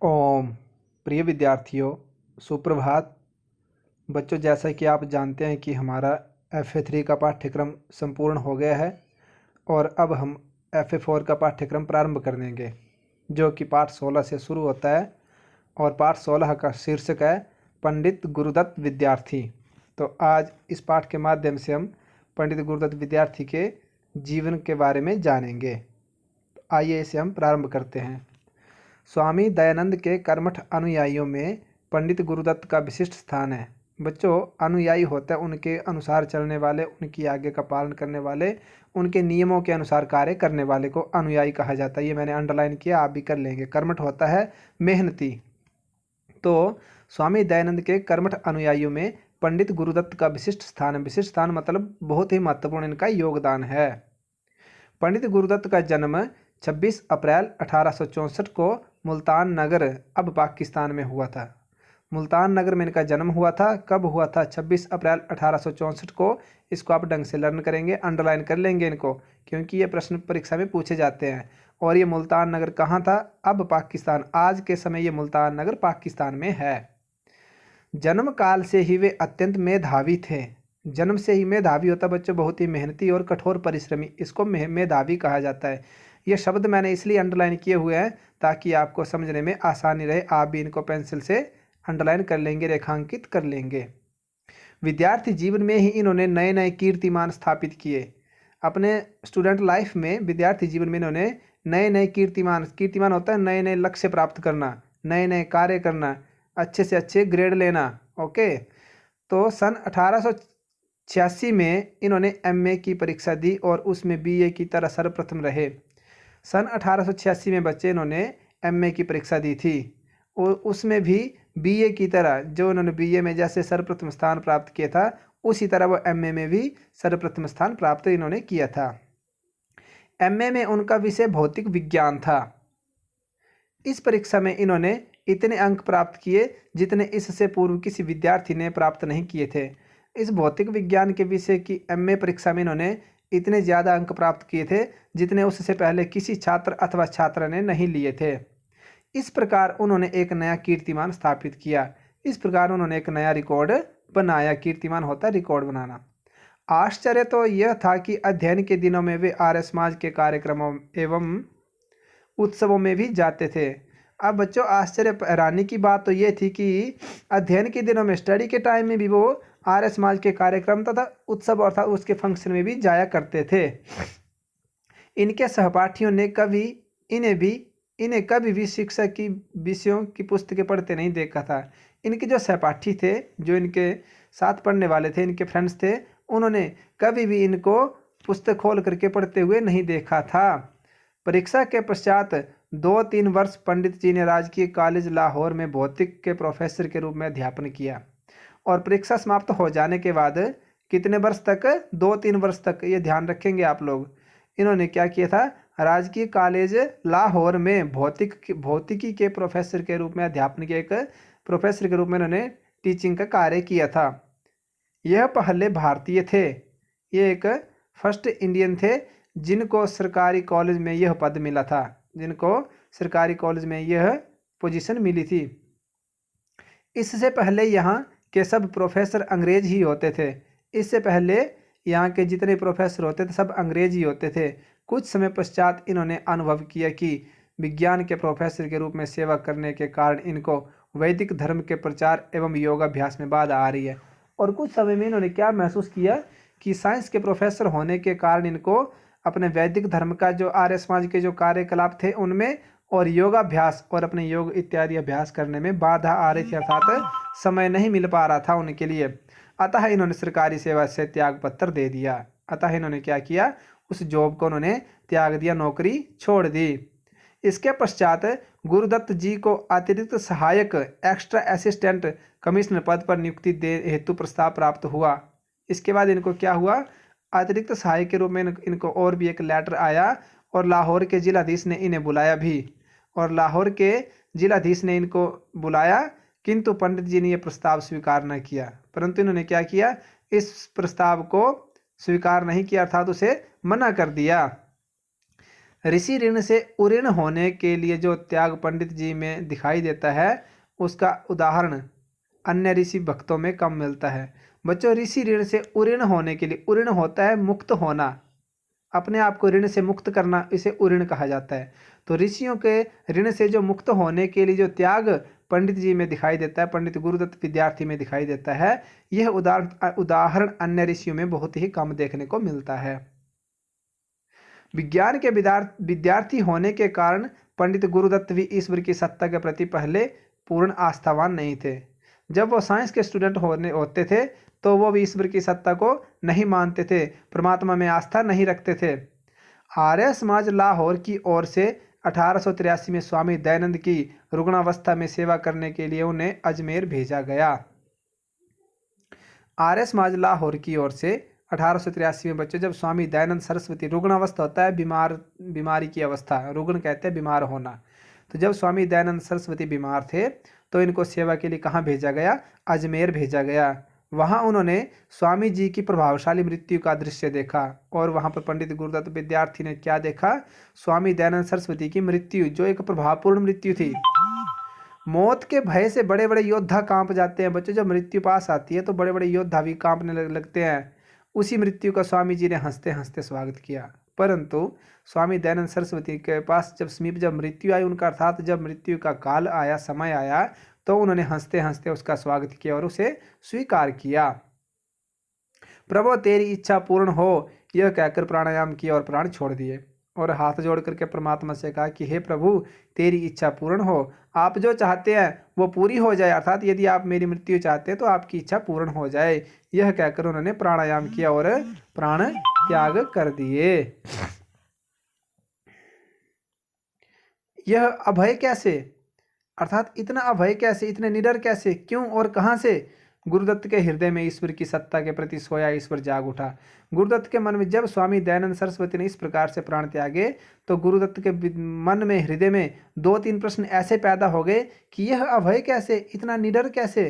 ओम। प्रिय विद्यार्थियों, सुप्रभात। बच्चों, जैसा कि आप जानते हैं कि हमारा FA3 का पाठ्यक्रम संपूर्ण हो गया है और अब हम FA4 का पाठ्यक्रम प्रारंभ कर देंगे, जो कि पाठ 16 से शुरू होता है और पाठ 16 का शीर्षक है पंडित गुरुदत्त विद्यार्थी। तो आज इस पाठ के माध्यम से हम पंडित गुरुदत्त विद्यार्थी के जीवन के बारे में जानेंगे। तो आइए इसे हम प्रारंभ करते हैं। स्वामी दयानंद के कर्मठ अनुयायियों में पंडित गुरुदत्त का विशिष्ट स्थान है। बच्चों, अनुयायी होता है उनके अनुसार चलने वाले, उनकी आज्ञा का पालन करने वाले, उनके नियमों के अनुसार कार्य करने वाले को अनुयायी कहा जाता है। ये मैंने अंडरलाइन किया, आप भी कर लेंगे। कर्मठ होता है मेहनती। तो स्वामी दयानंद के कर्मठ अनुयायियों में पंडित गुरुदत्त का विशिष्ट स्थान है। विशिष्ट स्थान मतलब बहुत ही महत्वपूर्ण इनका योगदान है। पंडित गुरुदत्त का जन्म 26 अप्रैल 1864 को मुल्तान नगर, अब पाकिस्तान में हुआ था। मुल्तान नगर में इनका जन्म हुआ था। कब हुआ था? 26 अप्रैल 1864 को। इसको आप ढंग से लर्न करेंगे, अंडरलाइन कर लेंगे इनको, क्योंकि ये प्रश्न परीक्षा में पूछे जाते हैं। और ये मुल्तान नगर कहाँ था? अब पाकिस्तान। आज के समय ये मुल्तान नगर पाकिस्तान में है। जन्म काल से ही वे अत्यंत मेधावी थे। जन्म से ही मेधावी होता बच्चों, बहुत ही मेहनती और कठोर परिश्रमी, इसको मेधावी कहा जाता है। ये शब्द मैंने इसलिए अंडरलाइन किए हुए हैं ताकि आपको समझने में आसानी रहे। आप भी इनको पेंसिल से अंडरलाइन कर लेंगे, रेखांकित कर लेंगे। विद्यार्थी जीवन में ही इन्होंने नए नए कीर्तिमान स्थापित किए। अपने स्टूडेंट लाइफ में, विद्यार्थी जीवन में इन्होंने नए नए कीर्तिमान होता है नए नए लक्ष्य प्राप्त करना, नए नए कार्य करना, अच्छे से अच्छे ग्रेड लेना। ओके। तो सन 1886 में इन्होंने MA की परीक्षा दी और उसमें BA की तरह सर्वप्रथम रहे। सन 1886 में बच्चे इन्होंने MA की परीक्षा दी थी और उसमें भी BA की तरह, जो इन्होंने BA में जैसे सर्वप्रथम स्थान प्राप्त किया था, उसी तरह वो MA में भी सर्वप्रथम स्थान प्राप्त इन्होंने किया था। MA में उनका विषय भौतिक विज्ञान था। इस परीक्षा में इन्होंने इतने अंक प्राप्त किए जितने इससे पूर्व किसी विद्यार्थी ने प्राप्त नहीं किए थे। इस भौतिक विज्ञान के विषय की MA परीक्षा में इन्होंने इतने ज़्यादा अंक प्राप्त किए थे जितने उससे पहले किसी छात्र अथवा छात्रा ने नहीं लिए थे। इस प्रकार उन्होंने एक नया कीर्तिमान स्थापित किया। इस प्रकार उन्होंने एक नया रिकॉर्ड बनाया। कीर्तिमान होता है रिकॉर्ड बनाना। आश्चर्य तो यह था कि अध्ययन के दिनों में वे आर्य समाज के कार्यक्रमों एवं उत्सवों में भी जाते थे। अब बच्चों, आश्चर्य हैरानी की बात तो ये थी कि अध्ययन के दिनों में, स्टडी के टाइम में भी वो आर्य समाज के कार्यक्रम तथा उत्सव अर्थात उसके फंक्शन में भी जाया करते थे। इनके सहपाठियों ने इन्हें कभी भी शिक्षा की विषयों की पुस्तकें पढ़ते नहीं देखा था। इनके जो सहपाठी थे, जो इनके साथ पढ़ने वाले थे, इनके फ्रेंड्स थे, उन्होंने कभी भी इनको पुस्तक खोल करके पढ़ते हुए नहीं देखा था। परीक्षा के पश्चात 2-3 वर्ष पंडित जी ने राजकीय कॉलेज लाहौर में भौतिक के प्रोफेसर के रूप में अध्यापन किया और परीक्षा समाप्त हो जाने के बाद कितने वर्ष तक? 2-3 वर्ष तक, ये ध्यान रखेंगे आप लोग। इन्होंने क्या किया था? राजकीय कॉलेज लाहौर में भौतिकी के प्रोफेसर के रूप में अध्यापन किया। एक प्रोफेसर के रूप में इन्होंने टीचिंग का कार्य किया था। यह पहले भारतीय थे। ये एक फर्स्ट इंडियन थे जिनको सरकारी कॉलेज में यह पद मिला था, जिनको सरकारी कॉलेज में यह पोजीशन मिली थी। इससे पहले यहाँ के सब प्रोफेसर अंग्रेज ही होते थे। इससे पहले यहाँ के जितने प्रोफेसर होते थे सब अंग्रेज ही होते थे। कुछ समय पश्चात इन्होंने अनुभव किया कि विज्ञान के प्रोफेसर के रूप में सेवा करने के कारण इनको वैदिक धर्म के प्रचार एवं योगाभ्यास में बाधा आ रही है। और कुछ समय में इन्होंने क्या महसूस किया कि साइंस के प्रोफेसर होने के कारण इनको अपने वैदिक धर्म का, जो आर्य समाज के जो कार्यकलाप थे उनमें, और योगाभ्यास और अपने योग इत्यादि अभ्यास करने में बाधा आ रही थी, अर्थात समय नहीं मिल पा रहा था उनके लिए। अतः इन्होंने सरकारी सेवा से त्याग पत्र दे दिया। अतः इन्होंने क्या किया? उस जॉब को उन्होंने त्याग दिया, नौकरी छोड़ दी। इसके पश्चात गुरुदत्त जी को अतिरिक्त सहायक एक्स्ट्रा असिस्टेंट कमिश्नर पद पर नियुक्ति दे हेतु प्रस्ताव प्राप्त हुआ। इसके बाद इनको क्या हुआ? अतिरिक्त सहायक के रूप में इनको और भी एक लेटर आया और लाहौर के जिलाधीश ने इन्हें बुलाया भी। और लाहौर के जिलाधीश ने इनको बुलाया, किंतु पंडित जी ने यह प्रस्ताव स्वीकार न किया। परंतु इन्होंने क्या किया? इस प्रस्ताव को स्वीकार नहीं किया, अर्थात उसे मना कर दिया। ऋषि ऋण से उऋण होने के लिए जो त्याग पंडित जी में दिखाई देता है, उसका उदाहरण अन्य ऋषि भक्तों में कम मिलता है। बच्चों, ऋषि ऋण से उऋण होने के लिए, उऋण होता है मुक्त होना, अपने आप को ऋण से मुक्त करना, इसे उऋण कहा जाता है। तो ऋषियों के ऋण से जो मुक्त होने के लिए जो त्याग पंडित जी में दिखाई देता है, पंडित गुरुदत्त विद्यार्थी में दिखाई देता है, यह उदाहरण अन्य ऋषियों में बहुत ही कम देखने को मिलता है। विज्ञान के विद्यार्थी होने के कारण पंडित गुरुदत्त भी ईश्वर की सत्ता के प्रति पहले पूर्ण आस्थावान नहीं थे। जब वो साइंस के स्टूडेंट होते थे तो वो भी ईश्वर की सत्ता को नहीं मानते थे, परमात्मा में आस्था नहीं रखते थे। आर्य समाज लाहौर की ओर से 1883 में स्वामी दयानंद की रुग्णावस्था में सेवा करने के लिए उन्हें अजमेर भेजा गया। आर्य समाज लाहौर की ओर से 1883 में बच्चों, जब स्वामी दयानंद सरस्वती, रुग्णावस्था होता है बीमारी की अवस्था, रुग्ण कहते हैं बीमार होना, तो जब स्वामी दयानंद सरस्वती बीमार थे तो इनको सेवा के लिए कहाँ भेजा गया? अजमेर भेजा गया। वहाँ उन्होंने स्वामी जी की प्रभावशाली मृत्यु का दृश्य देखा और वहाँ पर पंडित गुरुदत्त विद्यार्थी ने क्या देखा? स्वामी दयानंद सरस्वती की मृत्यु, जो एक प्रभावपूर्ण मृत्यु थी। मौत के भय से बड़े बड़े योद्धा कांप जाते हैं बच्चों, जब मृत्यु पास आती है तो बड़े बड़े योद्धा भी कांपने लगते हैं। उसी मृत्यु का स्वामी जी ने हंसते हंसते स्वागत किया। परंतु स्वामी दयानंद सरस्वती के पास जब मृत्यु आई उनका, अर्थात जब मृत्यु का काल आया, समय आया, तो उन्होंने हंसते हंसते उसका स्वागत किया और उसे स्वीकार किया। प्रभु तेरी इच्छा पूर्ण हो, यह कहकर प्राणायाम किया और प्राण छोड़ दिए और हाथ जोड़ करके परमात्मा से कहा कि हे प्रभु, तेरी इच्छा पूर्ण हो, आप जो चाहते हैं वो पूरी हो जाए, अर्थात यदि आप मेरी मृत्यु चाहते हैं तो आपकी इच्छा पूर्ण हो जाए। यह कहकर उन्होंने प्राणायाम किया और प्राण त्याग कर दिए। यह अभय कैसे, अर्थात इतना अभय कैसे, इतने निडर कैसे, क्यों और कहां से? गुरुदत्त के हृदय में ईश्वर की सत्ता के प्रति सोया ईश्वर जाग उठा। गुरुदत्त के मन में जब स्वामी दयानंद सरस्वती ने इस प्रकार से प्राण त्यागे तो गुरुदत्त के मन में, हृदय में 2-3 प्रश्न ऐसे पैदा हो गए कि यह अभय कैसे, इतना निडर कैसे,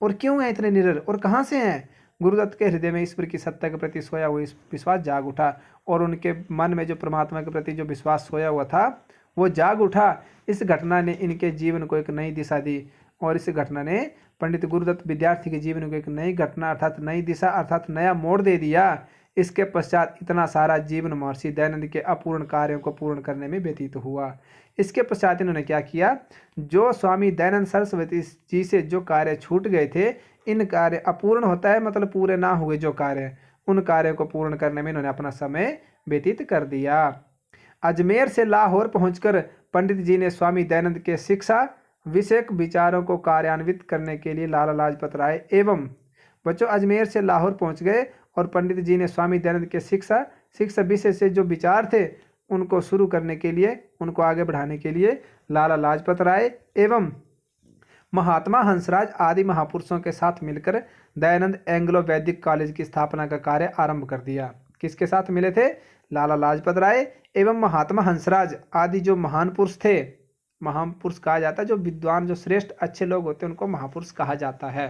और क्यों है इतने निडर, और कहाँ से हैं? गुरुदत्त के हृदय में ईश्वर की सत्ता के प्रति सोया हुआ विश्वास जाग उठा और उनके मन में जो परमात्मा के प्रति जो विश्वास सोया हुआ था वो जाग उठा। इस घटना ने इनके जीवन को एक नई दिशा दी और इस घटना ने पंडित गुरुदत्त विद्यार्थी के जीवन को एक नई घटना, अर्थात नई दिशा, अर्थात नया मोड़ दे दिया। इसके पश्चात इतना सारा जीवन महर्षि दयानंद के अपूर्ण कार्यों को पूर्ण करने में व्यतीत हुआ। इसके पश्चात इन्होंने क्या किया? जो स्वामी दयानंद सरस्वती जी से जो कार्य छूट गए थे, इन कार्य अपूर्ण होता है मतलब पूरे ना हुए जो कार्य, उन कार्यों को पूर्ण करने में इन्होंने अपना समय व्यतीत कर दिया। अजमेर से लाहौर पहुंचकर पंडित जी ने स्वामी दयानंद के शिक्षा विषयक विचारों को कार्यान्वित करने के लिए लाला लाजपत राय एवं बच्चों अजमेर से लाहौर पहुंच गए और पंडित जी ने स्वामी दयानंद के शिक्षा विषय से जो विचार थे उनको शुरू करने के लिए, उनको आगे बढ़ाने के लिए लाला लाजपत राय एवं महात्मा हंसराज आदि महापुरुषों के साथ मिलकर दयानंद एंग्लो वैदिक कॉलेज की स्थापना का कार्य आरंभ कर दिया। किसके साथ मिले थे? लाला लाजपत राय एवं महात्मा हंसराज आदि जो महान पुरुष थे, महापुरुष कहा जाता है, जो विद्वान, जो श्रेष्ठ अच्छे लोग होते हैं उनको महापुरुष कहा जाता है।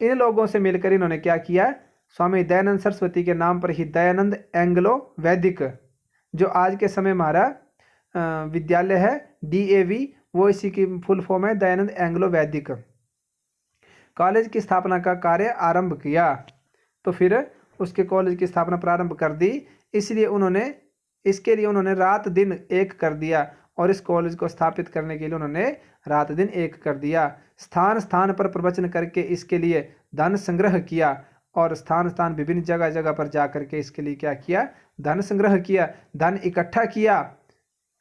इन लोगों से मिलकर इन्होंने क्या किया? स्वामी दयानंद सरस्वती के नाम पर ही दयानंद एंग्लो वैदिक, जो आज के समय हमारा विद्यालय है DAV, वो इसी की फुल फॉर्म है, दयानंद एंग्लो वैदिक कॉलेज की स्थापना का कार्य आरंभ किया। तो फिर उसके कॉलेज की स्थापना प्रारंभ कर दी, इसलिए इसके लिए उन्होंने रात दिन एक कर दिया और इस कॉलेज को स्थापित करने के लिए उन्होंने रात दिन एक कर दिया। स्थान स्थान पर प्रवचन करके इसके लिए धन संग्रह किया और स्थान स्थान विभिन्न जगह जगह पर जा करके इसके लिए क्या किया? धन संग्रह किया, धन इकट्ठा किया।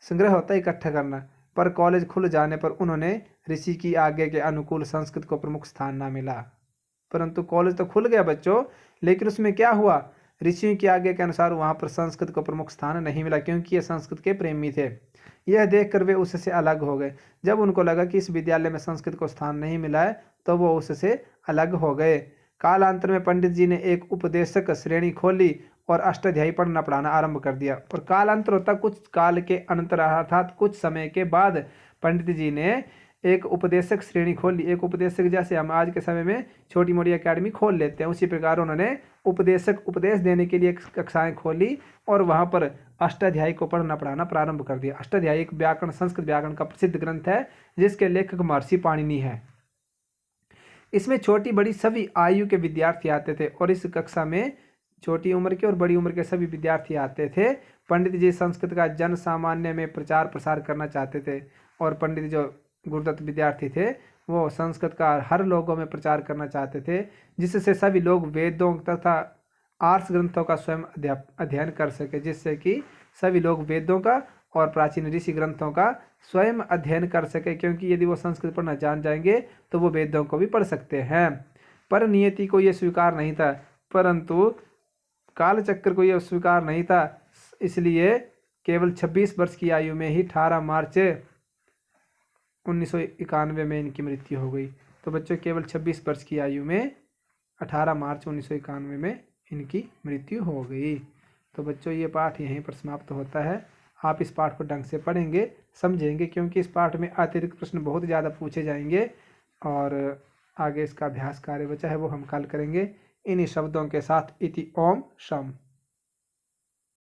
संग्रह होता है इकट्ठा करना। पर कॉलेज खुल जाने पर उन्होंने ऋषि की आज्ञा के अनुकूल संस्कृत को प्रमुख स्थान ना मिला। परंतु कॉलेज तो खुल गया बच्चों, लेकिन उसमें क्या हुआ? ऋषियों की आज्ञा के अनुसार वहाँ पर संस्कृत को प्रमुख स्थान नहीं मिला, क्योंकि ये संस्कृत के प्रेमी थे। यह देखकर वे उससे अलग हो गए। जब उनको लगा कि इस विद्यालय में संस्कृत को स्थान नहीं मिला है तो वो उससे अलग हो गए। कालांतर में पंडित जी ने एक उपदेशक श्रेणी खोली और अष्टाध्यायी पढ़ना पढ़ाना आरंभ कर दिया। और कालांतर होता कुछ काल के अंतर, अर्थात कुछ समय के बाद पंडित जी ने एक उपदेशक श्रेणी खोल ली। एक उपदेशक, जैसे हम आज के समय में छोटी मोटी एकेडमी खोल लेते हैं, उसी प्रकार उन्होंने उपदेशक उपदेश देने के लिए कक्षाएं खोली और वहाँ पर अष्टाध्यायी को पढ़ना पढ़ाना प्रारंभ कर दिया। अष्टाध्यायी एक व्याकरण, संस्कृत व्याकरण का प्रसिद्ध ग्रंथ है जिसके लेखक महर्षि पाणिनि है। इसमें छोटी बड़ी सभी आयु के विद्यार्थी आते थे और इस कक्षा में छोटी उम्र के और बड़ी उम्र के सभी विद्यार्थी आते थे। पंडित जी संस्कृत का जन सामान्य में प्रचार प्रसार करना चाहते थे और पंडित जो गुरुदत्त विद्यार्थी थे वो संस्कृत का हर लोगों में प्रचार करना चाहते थे, जिससे सभी लोग वेदों तथा आर्ष ग्रंथों का स्वयं अध्ययन कर सके, जिससे कि सभी लोग वेदों का और प्राचीन ऋषि ग्रंथों का स्वयं अध्ययन कर सके, क्योंकि यदि वो संस्कृत पढ़ना जान जाएंगे तो वो वेदों को भी पढ़ सकते हैं। पर नियति को ये स्वीकार नहीं था, परंतु कालचक्र को यह स्वीकार नहीं था, इसलिए केवल 26 वर्ष की आयु में ही 18 मार्च 1991 में इनकी मृत्यु हो गई। तो बच्चों केवल 26 वर्ष की आयु में 18 मार्च 1991 में इनकी मृत्यु हो गई। तो बच्चों ये पाठ यहीं पर समाप्त होता है। आप इस पाठ को ढंग से पढ़ेंगे, समझेंगे, क्योंकि इस पाठ में अतिरिक्त प्रश्न बहुत ज़्यादा पूछे जाएंगे और आगे इसका अभ्यास कार्य बचा है वो हम कल करेंगे। इन्हीं शब्दों के साथ इति ओम शम।